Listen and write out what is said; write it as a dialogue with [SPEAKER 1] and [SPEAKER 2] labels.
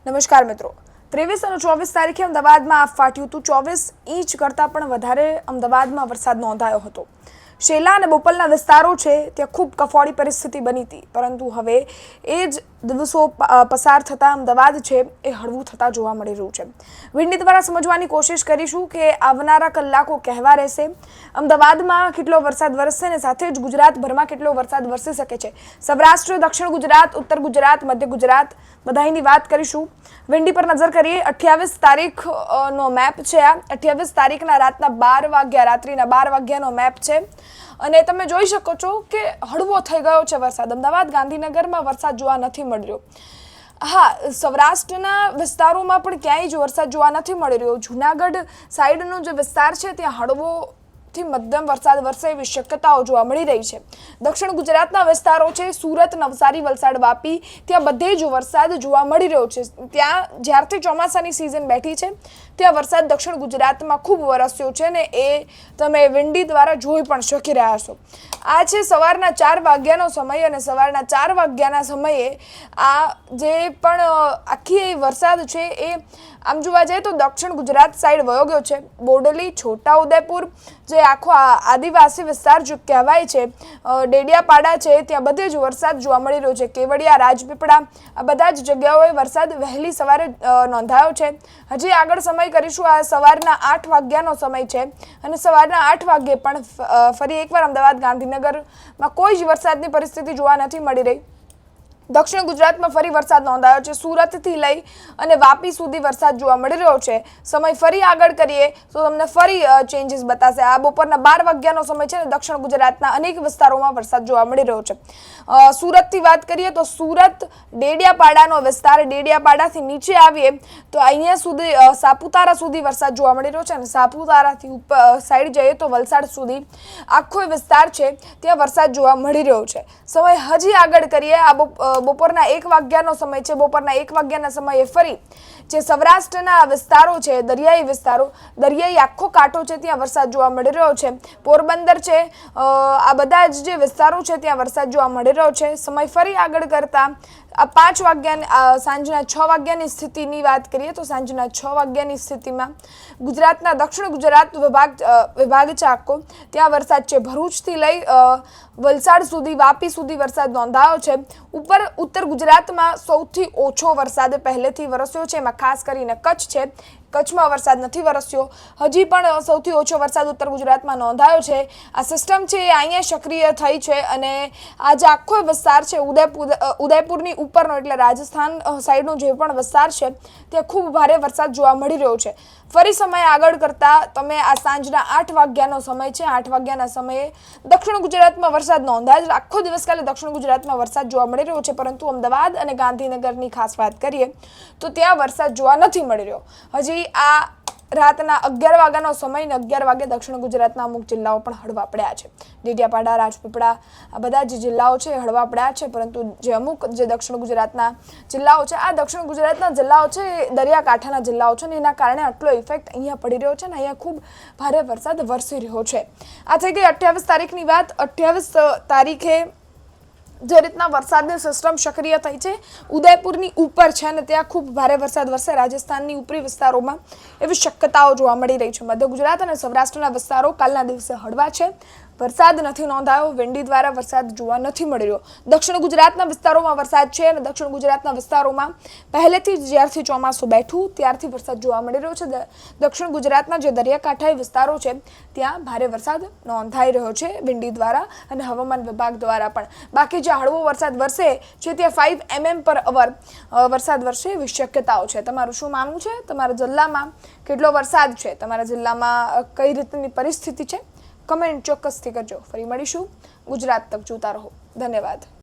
[SPEAKER 1] નમસ્કાર મિત્રો, 23 અને 24 તારીખે અમદાવાદમાં આપ ફાટ્યું હતું। 24 ઇંચ કરતાં પણ વધારે અમદાવાદમાં વરસાદ નોંધાયો હતો। શેલા અને બોપલના વિસ્તારો છે ત્યાં ખૂબ કફોડી પરિસ્થિતિ બની હતી, પરંતુ હવે એ જ દિવસો પસાર થતાં અમદાવાદ છે એ હળવું થતાં જોવા મળી રહ્યું છે। વિંડી દ્વારા સમજવાની કોશિશ કરીશું કે આવનારા કલાકો કહેવા રહેશે, અમદાવાદમાં કેટલો વરસાદ વરસશે અને સાથે જ ગુજરાતભરમાં કેટલો વરસાદ વરસી શકે છે। સૌરાષ્ટ્ર, દક્ષિણ ગુજરાત, ઉત્તર ગુજરાત, મધ્ય ગુજરાત બધાની વાત કરીશું। વિંડી પર નજર કરીએ। 28 તારીખનો મેપ છે આ। 28 તારીખના રાતના 12 વાગ્યા, રાત્રિના 12 વાગ્યાનો મેપ છે અને તમે જોઈ શકો છો કે હળવો થઈ ગયો છે વરસાદ। અમદાવાદ, ગાંધીનગરમાં વરસાદ જોવા નથી મળી રહ્યો। હા, સૌરાષ્ટ્રના વિસ્તારોમાં પણ ક્યાંય જ વરસાદ જોવા નથી મળી રહ્યો। જૂનાગઢ સાઈડનો જે વિસ્તાર છે ત્યાં હળવો થી મધ્યમ વરસાદ વરસે એવી શક્યતાઓ જોવા મળી રહી છે। દક્ષિણ ગુજરાતના વિસ્તારો છે, સુરત, નવસારી, વલસાડ, વાપી, ત્યાં બધે જ વરસાદ જોવા મળી રહ્યો છે। ત્યાં જ્યારથી ચોમાસાની સિઝન બેઠી છે ત્યાં વરસાદ દક્ષિણ ગુજરાતમાં ખૂબ વરસ્યો છે ને એ તમે વિંડી દ્વારા જોઈ પણ શકી રહ્યા છો। આ છે સવારના 4 વાગ્યાનો સમય અને સવારના 4 વાગ્યાના સમયે આ જે પણ આખી વરસાદ છે એ આમ જોવા જઈએ તો દક્ષિણ ગુજરાત સાઈડ વયો ગયો છે। બોડેલી, છોટાઉદેપુર, જે આખો આદિવાસી વિસ્તાર જો કહેવાય છે, ડેડિયાપાડા છે, ત્યાં બધે જ વરસાદ જોવા મળી રહ્યો છે। કેવડિયા, રાજપીપળા, આ બધા જ જગ્યાઓએ વરસાદ વહેલી સવારે નોંધાયો છે। હજી આગળ સમય કરીશું। આ સવારના 8 વાગ્યાનો સમય છે અને સવારના 8 વાગ્યે પણ ફરી એકવાર અમદાવાદ, ગાંધીનગરમાં કોઈ જ વરસાદની પરિસ્થિતિ જોવા નથી મળી રહી। દક્ષિણ ગુજરાતમાં ફરી વરસાદ નોંધાયો છે। સુરતથી લઈ અને વાપી સુધી વરસાદ જોવા મળી રહ્યો છે। સમય ફરી આગળ કરીએ તો તમને ફરી ચેન્જીસ બતાશે। આ બપોરના 12 વાગ્યાનો સમય છે અને દક્ષિણ ગુજરાતના અનેક વિસ્તારોમાં વરસાદ જોવા મળી રહ્યો છે। સુરતથી વાત કરીએ તો સુરત, ડેડિયાપાડાનો વિસ્તાર, ડેડિયાપાડાથી નીચે આવીએ તો અહીંયા સુધી સાપુતારા સુધી વરસાદ જોવા મળી રહ્યો છે અને સાપુતારાથી ઉપર સાઈડ જઈએ તો વલસાડ સુધી આખો વિસ્તાર છે ત્યાં વરસાદ જોવા મળી રહ્યો છે। સમય હજી આગળ કરીએ। આ બપોરના 1 વાગ્યાનો સમય છે। બપોરના 1 વાગ્યાના સમયે ફરી જે સૌરાષ્ટ્રના વિસ્તારો છે, દરિયાઈ વિસ્તારો, દરિયાઈ આખો કાંઠો છે ત્યાં વરસાદ જોવા મળી રહ્યો છે। પોરબંદર છે, આ બધા જ જે વિસ્તારો છે ત્યાં વરસાદ જોવા મળી રહ્યો છે। સમય ફરી આગળ કરતા આ 5 વાગ્યા સાંજના 6 વાગ્યાની સ્થિતિની વાત કરીએ તો સાંજના 6 વાગ્યાની સ્થિતિમાં ગુજરાતના દક્ષિણ ગુજરાત વિભાગ છે આખો, ત્યાં વરસાદ છે। ભરૂચથી લઈ વલસાડ સુધી, વાપી સુધી વરસાદ નોંધાયો છે। ઉત્તર ગુજરાતમાં સૌથી ઓછો વરસાદ પહેલેથી વરસ્યો છે, એમાં ખાસ કરીને કચ્છ છે। કચ્છમાં વરસાદ નથી વરસ્યો। હજી પણ સૌથી ઓછો વરસાદ ઉત્તર ગુજરાતમાં નોંધાયો છે। આ સિસ્ટમ છે એ અહીંયા સક્રિય થઈ છે અને આ જે આખો વિસ્તાર છે ઉદયપુરની ઉપરનો એટલે રાજસ્થાન સાઈડનો જે પણ વિસ્તાર છે ત્યાં ખૂબ ભારે વરસાદ જોવા મળી રહ્યો છે। ફરી સમય આગળ કરતા તમે આ સાંજના 8 વાગ્યાનો સમય છે, 8 વાગ્યાના સમયે દક્ષિણ ગુજરાતમાં વરસાદ નોંધાય છે। આખો દિવસ કાલે દક્ષિણ ગુજરાતમાં વરસાદ જોવા મળી રહ્યો છે, પરંતુ અમદાવાદ અને ગાંધીનગરની ખાસ વાત કરીએ તો ત્યાં વરસાદ જોવા નથી મળી રહ્યો। હજી આ રાતના 11 વાગ્યાનો સમય ને 11 વાગે દક્ષિણ ગુજરાતના અમુક જિલ્લાઓ પણ હળવા પડ્યા છે। ડેડિયાપાડા, રાજપીપળા, આ બધા જ જિલ્લાઓ છે હળવા પડ્યા છે, પરંતુ જે અમુક જે દક્ષિણ ગુજરાતના જિલ્લાઓ છે, આ દક્ષિણ ગુજરાતના જિલ્લાઓ છે દરિયાકાંઠાના જિલ્લાઓ છે ને એના કારણે આટલો ઇફેક્ટ અહીંયા પડી રહ્યો છે ને અહીંયા ખૂબ ભારે વરસાદ વરસી રહ્યો છે। આ થઈ ગઈ 28 તારીખની વાત। 28 તારીખે જે રીતના વરસાદની સિસ્ટમ સક્રિય થઈ છે, ઉદયપુરની ઉપર છે અને ત્યાં ખૂબ ભારે વરસાદ વરસે। રાજસ્થાનની ઉપરી વિસ્તારોમાં એવી શક્યતાઓ જોવા મળી રહી છે। મધ્ય ગુજરાત અને સૌરાષ્ટ્રના વિસ્તારો કાલના દિવસે હળવા છે, વરસાદ નથી નોંધાયો। વિંડી દ્વારા વરસાદ જોવા નથી મળી રહ્યો। દક્ષિણ ગુજરાતના વિસ્તારોમાં વરસાદ છે અને દક્ષિણ ગુજરાતના વિસ્તારોમાં પહેલેથી જ જ્યારથી ચોમાસું બેઠું ત્યારથી વરસાદ જોવા મળી રહ્યો છે। દક્ષિણ ગુજરાતના જે દરિયાકાંઠાઈ વિસ્તારો છે ત્યાં ભારે વરસાદ નોંધાઈ રહ્યો છે વિંડી દ્વારા અને હવામાન વિભાગ દ્વારા પણ। બાકી જે હળવો વરસાદ વરસે છે ત્યાં 5 mm પર અવર વરસાદ વરસે એવી શક્યતાઓ છે। તમારું શું માનવું છે? તમારા જિલ્લામાં કેટલો વરસાદ છે? તમારા જિલ્લામાં કઈ રીતની પરિસ્થિતિ છે? કમેન્ટ ચોક્કસથી કરજો। ફરી મળીશું। ગુજરાત તક જોતા રહો। ધન્યવાદ।